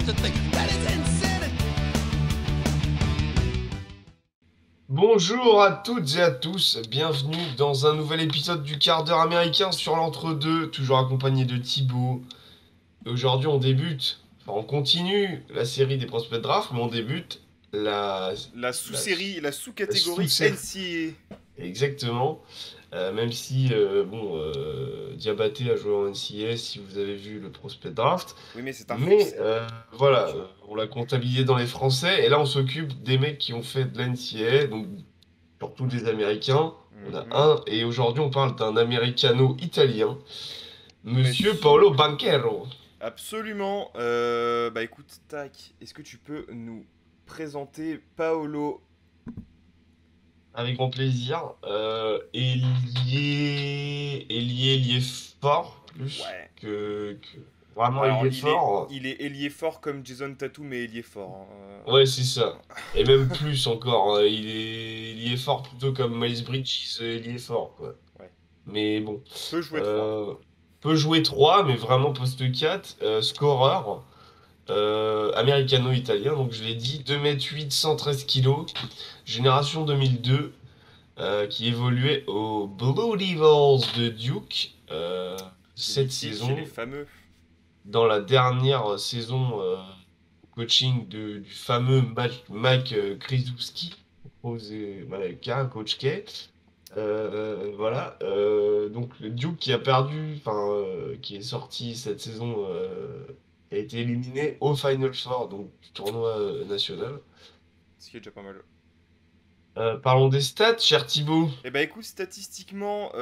to think that is insanity. Bonjour à toutes et à tous, bienvenue dans un nouvel épisode du quart d'heure américain sur l'entre-deux, toujours accompagné de Thibaut. Et aujourd'hui on continue la série des prospects draft, mais on débute la, La la, sous-série, la la sous-catégorie sous-série. NCAA. Exactement. Même si, Diabaté a joué en NCAA, si vous avez vu le prospect draft. Oui, mais c'est un Mais français. voilà, on l'a comptabilisé dans les Français, et là on s'occupe des mecs qui ont fait de la NCAA, donc surtout des Américains. On a Mhm. un, et aujourd'hui on parle d'un Americano-italien, Monsieur Monsieur- Paolo Banchero. Absolument. Bah écoute, tac, est-ce que tu peux nous présenter Paolo? Avec grand plaisir. Ailier fort, plus Ouais. que... Vraiment Alors, ailier fort. il est ailier fort comme Jason Tatum, mais ailier fort, hein. Ouais, c'est ça. Et même plus encore. Il est fort plutôt comme Miles Bridges, il est fort, quoi. Ouais. Mais bon. Peut jouer 3. Euh, Peut jouer 3 mais vraiment poste 4. Scoreur. Americano-italien, donc je l'ai dit. 2 m 8, 113 kilos. Génération 2002. Qui évoluait aux Blue Devils de Duke. Cette Chez saison. les fameux. Dans la dernière saison coaching du fameux Mike Krzyzewski, voilà, qui a un coach K. Voilà. Donc le Duke qui a perdu, enfin qui est sorti cette saison, a été éliminé au Final Four, donc du tournoi national. Ce qui est déjà pas mal. Parlons des stats, cher Thibaut. Eh bah écoute, statistiquement,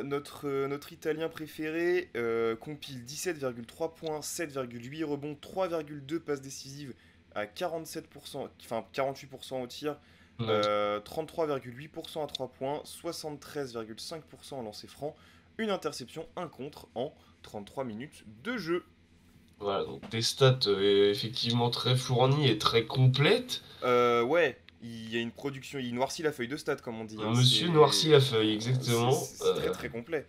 notre Italien préféré compile 17,3 points, 7,8 rebonds, 3,2 passes décisives à 47%, enfin 48% au tir, Ouais. 33,8% à 3 points, 73,5% en lancer franc, une interception, un contre en 33 minutes de jeu. Voilà, donc des stats effectivement très fournies et très complètes. Ouais, il y a une production, il noircit la feuille de stats comme on dit, hein, Monsieur noircit la feuille, exactement. c'est très très complet.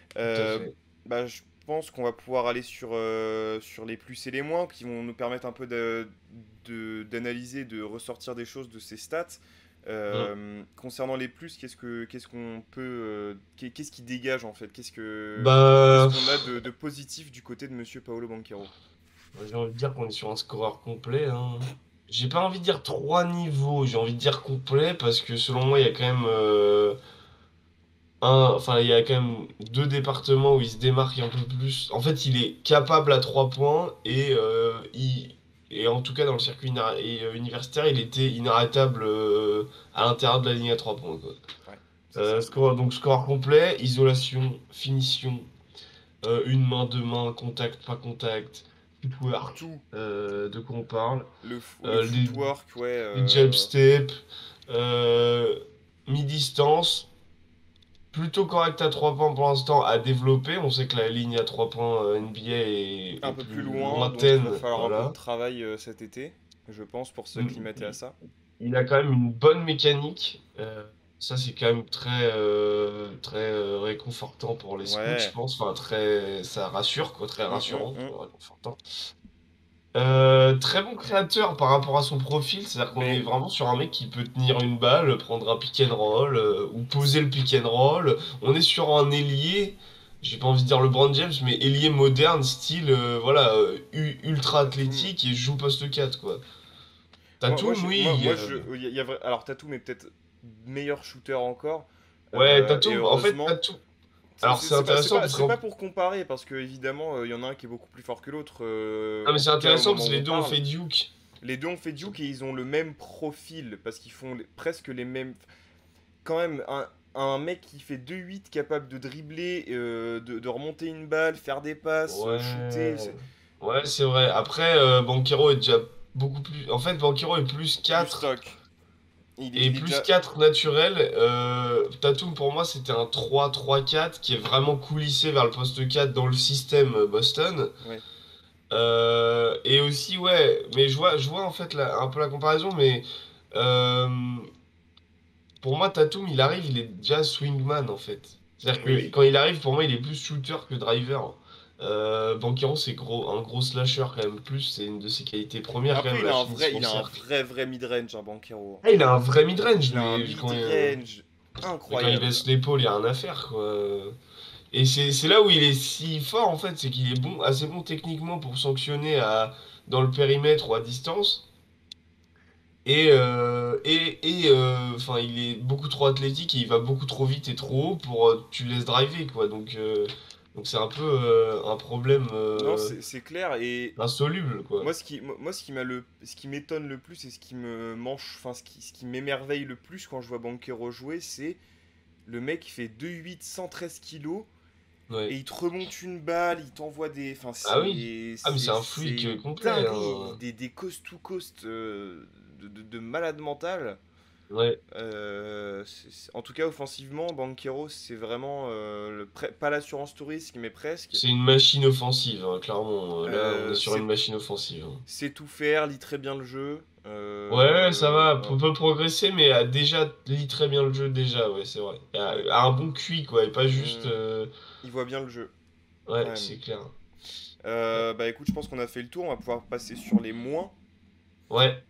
Tout à Euh, fait. Bah, je pense qu'on va pouvoir aller sur les plus et les moins qui vont nous permettre un peu d'analyser, de ressortir des choses de ces stats. Mm. Concernant les plus, qu'est-ce qu'on peut, qu'est-ce qui dégage en fait? Bah, Qu'est-ce qu'on a de positif du côté de Monsieur Paolo Banchero? j'ai envie de dire qu'on est sur un scoreur complet, hein. J'ai pas envie de dire 3 niveaux, j'ai envie de dire complet parce que selon moi, il y a quand même enfin, il y a quand même 2 départements où il se démarque un peu plus. En fait, il est capable à 3 points et en tout cas dans le circuit universitaire, il était inarrêtable à l'intérieur de la ligne à 3 points, quoi. Ouais, c'est ça. Donc score complet, isolation, finition, une main, 2 mains, contact, pas contact, footwork, Tout, de quoi on parle, le les, footwork, ouais. les jab step, euh, mi-distance, plutôt correct à 3 points pour l'instant à développer. On sait que la ligne à 3 points NBA est Un peu plus plus loin, donc il va lointaine, falloir un peu de voilà. travail cet été, je pense, pour Mm, s'acclimater à ça. Il a quand même une bonne mécanique. Ça, c'est quand même réconfortant pour les scouts, je Ouais. pense. Enfin, ça rassure, quoi, très rassurant, Mm. réconfortant. Très bon créateur par rapport à son profil, c'est-à-dire qu'on est Mais vraiment sur un mec qui peut tenir une balle, prendre un pick and roll, ou poser le pick and roll. On est sur un ailier, j'ai pas envie de dire LeBron James, mais ailier moderne, style, voilà, ultra Tatum. athlétique et joue poste 4 quoi. Tatum, oui. Alors Tatum est peut-être meilleur shooter encore. Ouais, Et Tatum, en fait, heureusement. Tatum. Alors c'est intéressant parce C'est pas qu'en pour comparer, parce que évidemment, il y en a un qui est beaucoup plus fort que l'autre, non, mais en c'est tout cas au intéressant moment parce que où les on deux ont parle. fait Duke. Les deux ont fait Duke et ils ont le même profil, parce qu'ils font presque les mêmes. Quand même, un mec qui fait 2-8 capable de dribbler, de remonter une balle, faire des passes, shooter. Ouais. Ouais, c'est vrai. Après, Banchero est déjà beaucoup plus. En fait, Banchero est plus Plus 4 stock. et Il est plus déjà. 4 naturel. Tatum, pour moi, c'était un 3-3-4 qui est vraiment coulissé vers le poste 4 dans le système Boston. Ouais. Et aussi, ouais, mais je vois en fait un peu la comparaison, mais euh, pour moi, Tatum, il arrive, il est déjà swingman en fait. C'est-à-dire que Oui. quand il arrive, pour moi, il est plus shooter que driver. Banquero, c'est un gros slasher quand même. Plus, c'est une de ses qualités premières quand Après, même, la il finition a un cercle. vrai mid-range, un Banquero. Ah, il a un vrai mid-range, Il a un mais mid-range quand il incroyable. baisse l'épaule, il y a un affaire, quoi. Et c'est là où il est si fort, en fait, c'est qu'il est bon, assez bon techniquement pour sanctionner dans le périmètre ou à distance. Enfin, il est beaucoup trop athlétique et il va beaucoup trop vite et trop haut pour tu le laisses driver, quoi. Donc c'est un peu un problème Non, c'est clair. Et insoluble, quoi. moi, ce qui m'étonne le plus et ce qui me mange, enfin, ce qui m'émerveille le plus quand je vois Banquero jouer, c'est le mec qui fait 2,8, 113 kilos et Ouais. il te remonte une balle, il t'envoie des. Enfin, Ah oui. Ah, mais c'est un c'est freak une complet, dinguerie, hein. des coast to coast de malade mental. Ouais. En tout cas, offensivement, Banquero, c'est vraiment pas l'assurance tout risque, mais presque. C'est une machine offensive, hein, clairement. Là, on est Euh, sur une c'est machine offensive, hein. c'est tout faire, lit très bien le jeu. Ouais, ça va, Ouais. peut progresser, mais a déjà lit très bien le jeu déjà, ouais, c'est vrai. Ouais. A un bon QI, quoi, et pas juste... Hmm. Il voit bien le jeu, quand Ouais, même. c'est clair. Bah écoute, je pense qu'on a fait le tour, on va pouvoir passer sur les moins. Ouais.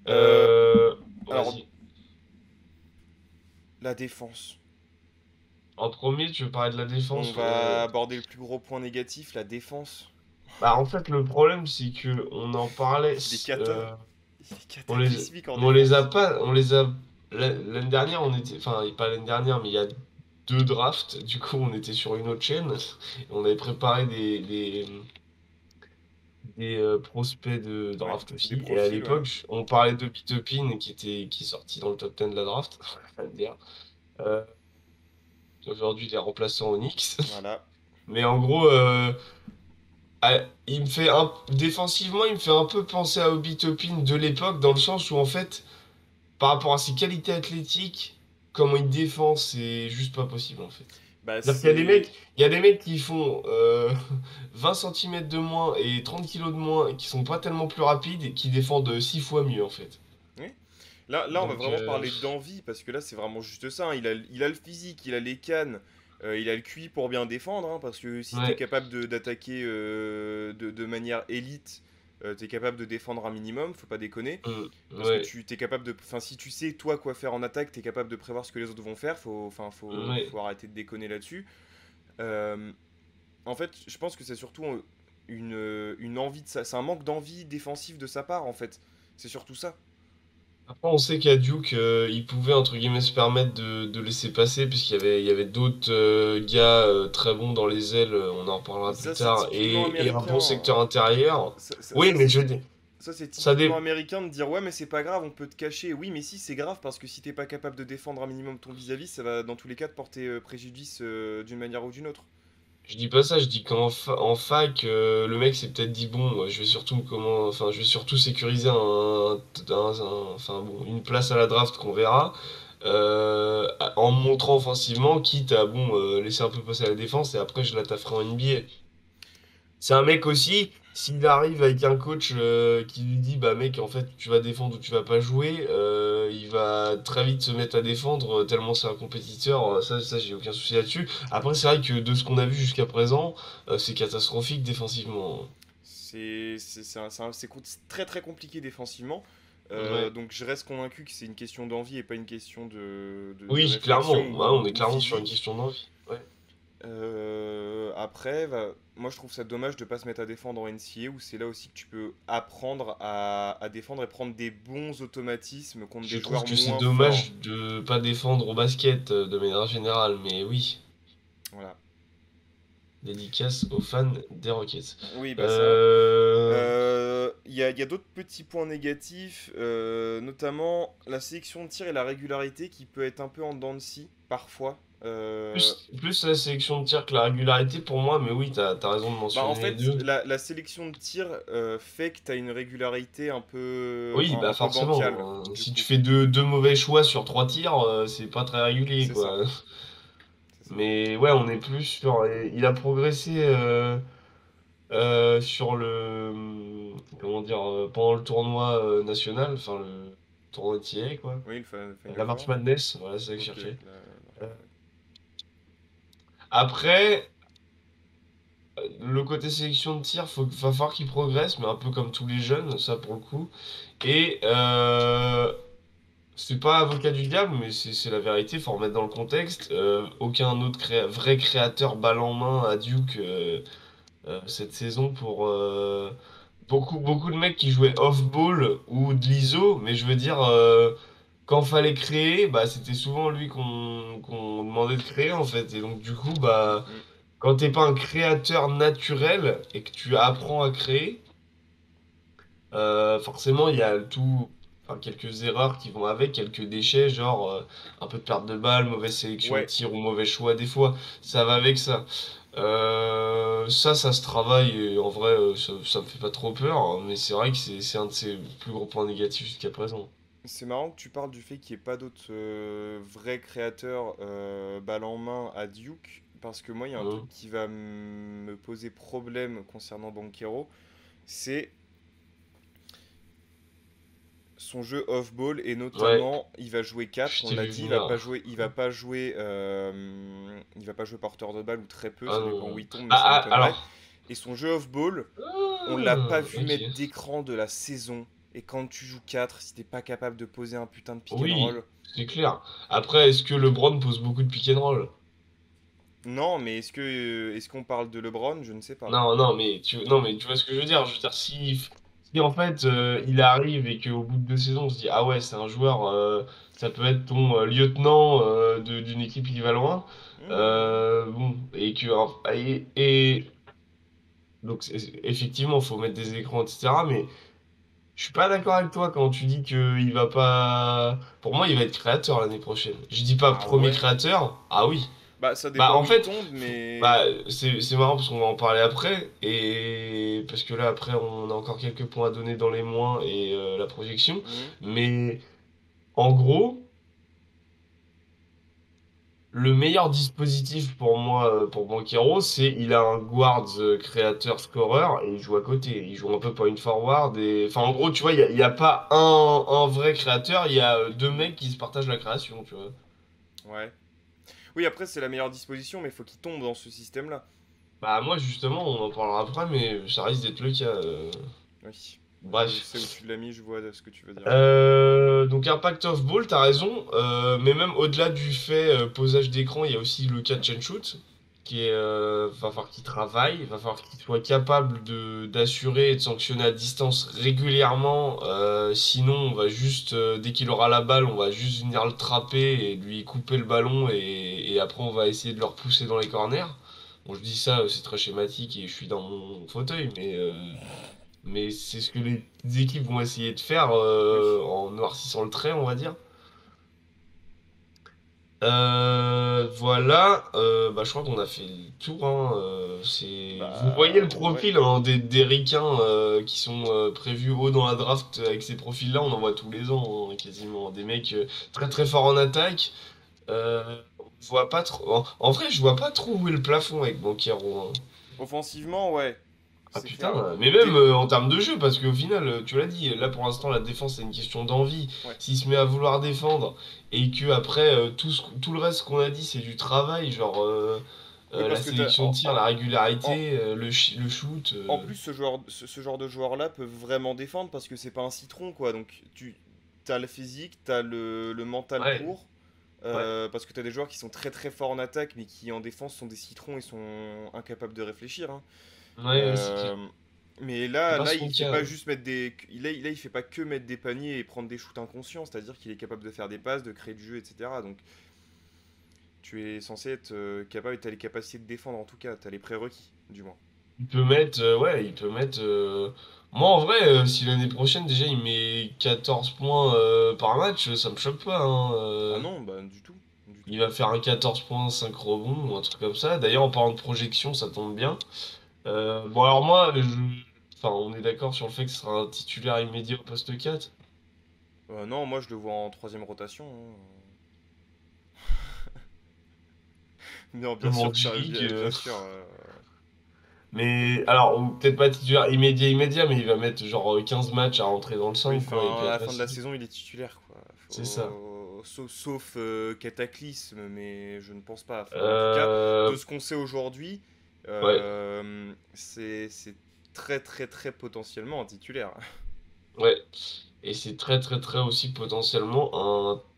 Euh, alors, Vas-y. la défense. En premier, tu veux parler de la On défense? va aborder le plus gros point négatif, la défense. Bah, en fait, le problème, c'est que on en parlait. Il est cata. Il est On les, cataclysmique en on les a défense. pas. On les a. L'année dernière, on était. Enfin, pas l'année dernière, mais il y a deux drafts. Du coup, on était sur une autre chaîne. On avait préparé des prospects de Ouais, draft des aussi. Et à profils, ouais. l'époque, on parlait de Bitopin qui est sorti dans le top 10 de la draft. Faut le dire. Euh, Aujourd'hui, il est remplaçant au Knicks. Voilà. Mais en gros, défensivement, il me fait un peu penser à Obi Toppin de l'époque, dans le sens où en fait, par rapport à ses qualités athlétiques, comment il défend, c'est juste pas possible en fait. Bah C'est-à-dire qu'il y a des c'est... mecs, il y a des mecs qui font 20 centimètres de moins et 30 kilos de moins, et qui sont pas tellement plus rapides et qui défendent 6 fois mieux en fait. Oui. Là, on va Donc, vraiment parler d'envie, parce que là, c'est vraiment juste ça, hein. Il a le physique, il a les cannes, il a le QI pour bien défendre, hein, parce que si t'es ouais, capable d'attaquer de manière élite, t'es capable de défendre un minimum, faut pas déconner. Parce que ouais, t'es capable de... Enfin, si tu sais, toi, quoi faire en attaque, t'es capable de prévoir ce que les autres vont faire, ouais. faut arrêter de déconner là-dessus. Euh, En fait, je pense que c'est surtout une envie de ça. C'est un manque d'envie défensive de sa part, en fait. C'est surtout ça. Après, on sait qu'à Duke, il pouvait, entre guillemets, se permettre de laisser passer, il y avait d'autres gars très bons dans les ailes, on en Mais reparlera plus ça, c'est tard, typiquement et un bon américain. secteur intérieur. Ça, ça- Oui, ça, mais c'est je dis, ça, c'est ça typiquement dé... américain de dire ouais, mais c'est pas grave, on peut te cacher. Oui, mais si, c'est grave parce que si t'es pas capable de défendre un minimum ton vis-à-vis, ça va dans tous les cas te porter préjudice d'une manière ou d'une autre. je dis pas ça, je dis en fac, le mec s'est peut-être dit, bon, je vais surtout enfin, je vais surtout sécuriser enfin, bon, une place à la draft qu'on verra, en me montrant offensivement, quitte à, bon, laisser un peu passer la défense, et après, je la tafferai en NBA. C'est un mec aussi, s'il arrive avec un coach qui lui dit, bah mec, en fait, tu vas défendre ou tu vas pas jouer, il va très vite se mettre à défendre, tellement c'est un compétiteur, ça j'ai aucun souci là-dessus. Après, c'est vrai que de ce qu'on a vu jusqu'à présent, c'est catastrophique défensivement. C'est très très compliqué défensivement. Ouais. Donc je reste convaincu que c'est une question d'envie et pas une question de Oui, clairement, réflexion ouais, on est ou clairement sur une physique. question d'envie. Ouais. Après, moi je trouve ça dommage de pas se mettre à défendre en NCA où c'est là aussi que tu peux apprendre à défendre et prendre des bons automatismes contre Je des trouve joueurs que c'est moins forts. dommage de pas défendre au basket de manière générale, mais oui, Voilà. dédicace aux fans des Rockets. Oui, bah ça. Euh, Il y a d'autres petits points négatifs, notamment la sélection de tir et la régularité qui peut être un peu en dents de scie parfois. plus la sélection de tir que la régularité pour moi, mais oui, t'as raison de Bah en mentionner les fait, deux. la sélection de tir fait que tu as une régularité Oui, bah un peu bancale, forcément, du si tu coup. fais deux mauvais choix sur trois tirs, c'est pas très régulier, C'est ça. quoi. C'est ça. Mais ouais, on est plus sur... Il a progressé sur comment dire, pendant le tournoi national, enfin le tournoi tiré, quoi. Oui, le Final La March Four. Madness, voilà, c'est ça que je Ok. cherchais. Euh, Après, le côté sélection de tir, va falloir qu'il progresse, mais un peu comme tous les jeunes, ça pour le coup. Et c'est pas avocat du diable, mais c'est la vérité, faut remettre dans le contexte. Aucun autre vrai créateur balle en main à Duke cette saison pour beaucoup de mecs qui jouaient off-ball ou de l'ISO, mais je veux dire, quand fallait créer, bah, c'était souvent lui qu'on demandait de créer en fait. Et donc, du coup, Mm, bah, mm. quand t'es pas un créateur naturel et que tu apprends à créer, forcément, il y a tout, enfin, quelques erreurs qui vont avec, quelques déchets, genre un peu de perte de balle, mauvaise sélection de Ouais, tir ou mauvais choix des fois, ça va avec ça. Ça se travaille et en vrai, ça me fait pas trop peur, hein, mais c'est vrai que c'est un de ses plus gros points négatifs jusqu'à présent. c'est marrant que tu parles du fait qu'il n'y ait pas d'autres vrais créateurs balle en main à Duke, parce que moi, il y a un truc Hein. qui va me poser problème concernant Banchero, c'est son jeu off-ball, et Ouais, notamment, il va jouer 4 je on t'ai l'a vu dit, venir. il va pas jouer porteur de balle, ou très peu, Ah ça dépend non. où il tombe, mais Ah, ça m'étonnerait. alors. Et son jeu off-ball, on l'a pas Ah, vu ok. mettre d'écran de la saison. Et quand tu joues 4 si t'es pas capable de poser un putain de pick and Oui, roll. c'est clair. Après, est-ce que LeBron pose beaucoup de pick and roll? Non, mais est-ce qu'on parle de LeBron? Je ne sais pas. Non, mais tu vois ce que je veux dire. Je veux dire, si en fait il arrive et qu'au bout de 2 saisons, on se dit, ah ouais, c'est un joueur, ça peut être ton lieutenant d'une équipe qui va loin. Bon, et que, donc, effectivement, faut mettre des écrans, etc. Mais je suis pas d'accord avec toi quand tu dis que il va pas. Pour moi, il va être créateur l'année prochaine. Je dis pas Ah premier ouais. créateur. Ah oui. Bah ça Bah dépend en où il fait, tombe, mais... bah c'est marrant parce qu'on va en parler après et parce que là après on a encore quelques points à donner dans les moins et la projection. Hmm. Mais en gros, le meilleur dispositif pour moi pour Banchero, c'est il a un guard créateur scoreur et il joue à côté. Il joue un peu point forward et enfin en gros tu vois il y a pas un vrai créateur, il y a deux mecs qui se partagent la création, tu vois. Ouais. Oui, après, c'est la meilleure disposition, mais il faut qu'il tombe dans ce système-là. Bah moi justement on en parlera après mais ça risque d'être le cas. Oui. Je Bref. sais où tu l'as mis, je vois ce que tu veux dire. Donc Impact of Ball, t'as raison, mais même au-delà du fait posage d'écran, il y a aussi le catch and shoot, va falloir qu'il travaille, va falloir qu'il soit capable d'assurer et de sanctionner à distance régulièrement, sinon on va juste, dès qu'il aura la balle, on va juste venir le trapper et lui couper le ballon et après on va essayer de le repousser dans les corners. Bon je dis ça, c'est très schématique et je suis dans mon fauteuil, mais c'est ce que les équipes vont essayer de faire Oui. en noircissant le trait, on va dire. Voilà, bah, je crois qu'on a fait le tour. Hein, vous voyez le Bah, ouais. profil hein, des ricains qui sont prévus haut dans la draft avec ces profils-là, on en voit tous les ans hein, quasiment. Des mecs très très forts en attaque. On voit pas trop. En vrai, je vois pas trop où est le plafond avec Banchero. Hein. Offensivement, ouais. Ah C'est putain, clair. mais même en termes de jeu, parce qu'au final, tu l'as dit, là pour l'instant la défense c'est une question d'envie. Ouais. S'il se met à vouloir défendre et que après tout le reste qu'on a dit c'est du travail, genre Oui, la parce que sélection de tir, la en- régularité, le shoot. en plus, ce genre de joueur-là peut vraiment défendre parce que c'est pas un citron, quoi. Donc, tu as le physique, t'as le mental Ouais, pour. ouais, Parce que t'as des joueurs qui sont très très forts en attaque, mais qui en défense sont des citrons et sont incapables de réfléchir, hein. ouais, c'est clair. Euh, mais C'est pas là, son il fait cas. pas juste mettre des. Il fait pas que mettre des paniers et prendre des shoots inconscients, c'est-à-dire qu'il est capable de faire des passes, de créer du jeu, etc. Donc, tu es censé être capable et t'as les capacités de défendre en tout cas, t'as les prérequis, du moins. Il peut mettre, ouais, il peut mettre. Moi en vrai, si l'année prochaine déjà il met 14 points par match, ça me choque pas. Hein, Ah non, bah du tout, du tout. Il va faire un 14 points, 5 rebonds ou un truc comme ça. D'ailleurs, en parlant de projection, ça tombe bien. Bon, alors moi, enfin, on est d'accord sur le fait que ce sera un titulaire immédiat au poste 4. Non, moi je le vois en troisième rotation, hein. Non, bien Comme sûr en que ça, G-League. bien sûr. Mais, alors, ou peut-être pas titulaire immédiat, mais il va mettre genre 15 matchs à rentrer dans le Oui, 5, quoi, et enfin, puis à la après, fin de c'est la tout. saison, il est titulaire, quoi. C'est ça. Sauf cataclysme, mais je ne pense pas. Enfin, en tout cas, Euh, de ce qu'on sait aujourd'hui, Ouais, C'est très très très potentiellement un titulaire. ouais. Et c'est très très très aussi potentiellement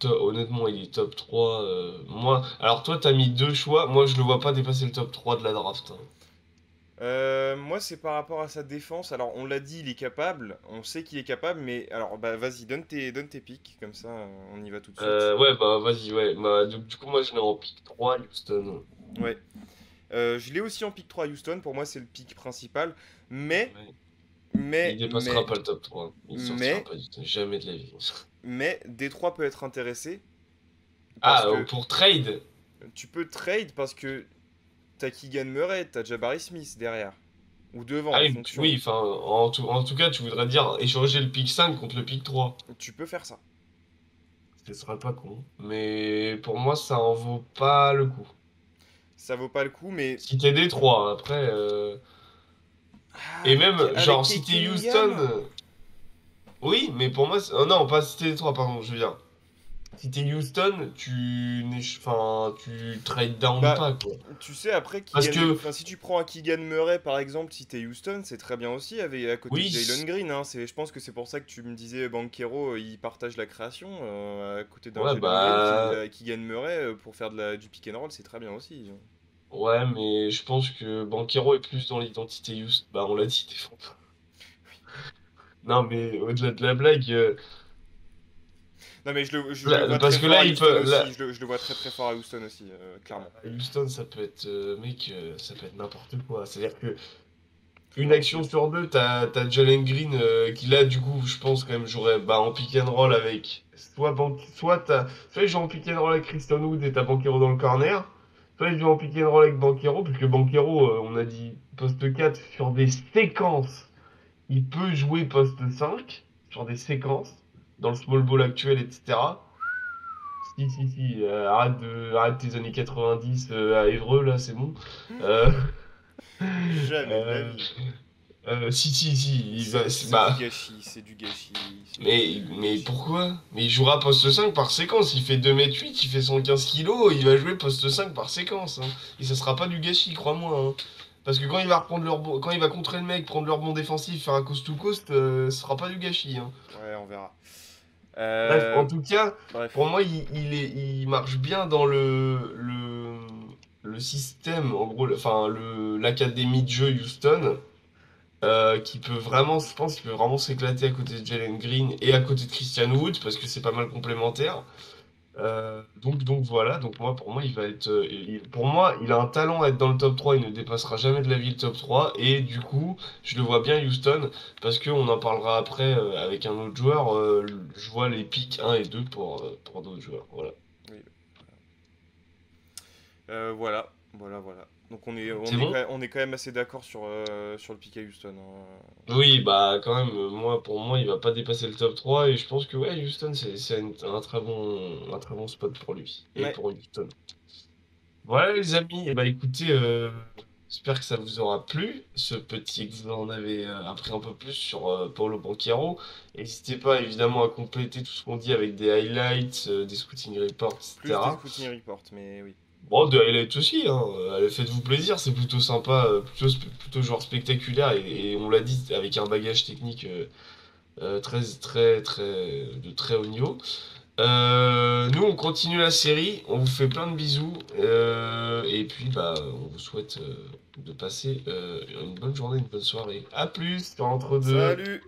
honnêtement, il est top 3. Moi, alors toi, t'as mis deux choix. Moi, je le vois pas dépasser le top 3 de la draft, hein. Moi, c'est par rapport à sa défense. Alors, on l'a dit, il est capable. On sait qu'il est capable, mais alors, bah, vas-y, donne tes pics, comme ça, on y va tout de suite. Ouais, bah vas-y, ouais. Bah, du coup, moi, je l'ai en pick 3, Houston. Ouais. Je l'ai aussi en pick 3 à Houston. Pour moi, c'est le pick principal. Mais, Ouais. Il mais, dépassera mais, pas le top 3. Il sortira mais, pas du tout. Jamais de la vie. mais, Détroit peut être intéressé parce Ah, que pour trade? tu peux trade parce que t'as Keegan Murray, t'as Jabari Smith derrière. Ou devant, Ah en oui, oui, fonction. enfin, en tout cas, tu voudrais dire échanger le pick 5 contre le pick 3. Tu peux faire ça. Ce serait pas con. Mais pour moi, ça en vaut pas le coup. Ça vaut pas le coup, mais Si t'es Détroit, après. ah, Et même, avec genre, si Kate t'es Houston. Cunningham. Oui, mais pour moi. Oh non, pas si t'es Détroit, pardon, je veux dire. Si t'es Houston, enfin, tu trade down Bah, pas, quoi. tu sais, après, Parce que, enfin, si tu prends un Keegan Murray, par exemple, si t'es Houston, c'est très bien aussi, avec, à côté de oui, Jalen Green. Hein. Je pense que c'est pour ça que tu me disais, Banquero, il partage la création. À côté d'un ouais, Jalen Green, bah. Keegan Murray, pour faire du pick and roll, c'est très bien aussi. Ouais, mais je pense que Banchero est plus dans l'identité Houston. Bah, on l'a dit, défend pas. Non, mais au-delà de la blague, Non, mais je le vois parce très que fort là, à il Houston peut. aussi. Je le vois très très fort à Houston aussi, clairement. À Houston, ça peut être, mec, ça peut être n'importe quoi. C'est-à-dire que Très une volontiers. action sur deux, t'as Jalen Green qui là, du coup, je pense quand même, jouerait bah, en pick and roll avec soit il joue en pick and roll avec Kristen Wood et t'as Banchero dans le corner, soit il joue en pick and roll avec Banchero, puisque Banchero, on a dit poste 4 sur des séquences. Il peut jouer poste 5 sur des séquences dans le small ball actuel, etc. Si, si, si, arrête tes années 90 à Évreux, là, c'est bon. Euh, Jamais de la euh, vie. si, si, si, C'est du bah, gâchis, c'est du gâchis, c'est du mais gâchis. pourquoi? Mais il jouera poste 5 par séquence, il fait 2 m 8, il fait 115 kilos, il va jouer poste 5 par séquence, hein. Et ça sera pas du gâchis, crois-moi, hein. Parce que quand il va reprendre quand il va contrer le mec, prendre le rebond défensif, faire un coast to coast, ce sera pas du gâchis, hein. Ouais, on verra. Bref, Euh, en tout cas, pour bref. moi, il marche bien dans le système, en gros, enfin, l'académie de jeu Houston, qui peut vraiment, je pense, qu'il peut vraiment s'éclater à côté de Jalen Green et à côté de Christian Wood, parce que c'est pas mal complémentaire. Donc voilà, donc moi, pour moi, il va être, pour moi, il a un talent à être dans le top 3, il ne dépassera jamais de la vie le top 3, et du coup, je le vois bien Houston, parce qu'on en parlera après avec un autre joueur, je vois les pics 1 et 2 pour d'autres joueurs, voilà. Oui. Voilà. Donc C'est bon? on est quand même assez d'accord sur le pick à Houston. Hein. Oui, bah quand même, moi, pour moi, il va pas dépasser le top 3, et je pense que ouais, Houston, c'est un très bon spot pour lui, et Ouais, pour Houston. Voilà les amis, et bah écoutez, j'espère que ça vous aura plu, ce petit, que vous en avez appris un peu plus sur Paulo Banchero. N'hésitez pas évidemment à compléter tout ce qu'on dit avec des highlights, des scouting reports, plus des etc. scouting reports, mais oui. Bon, des highlights aussi, hein, allez, faites-vous plaisir, c'est plutôt sympa, plutôt joueur spectaculaire, et on l'a dit, avec un bagage technique très, très, très, de très haut niveau. Nous, on continue la série. On vous fait plein de bisous. Et puis, bah, on vous souhaite de passer une bonne journée, une bonne soirée. À plus, sur entre deux. Salut!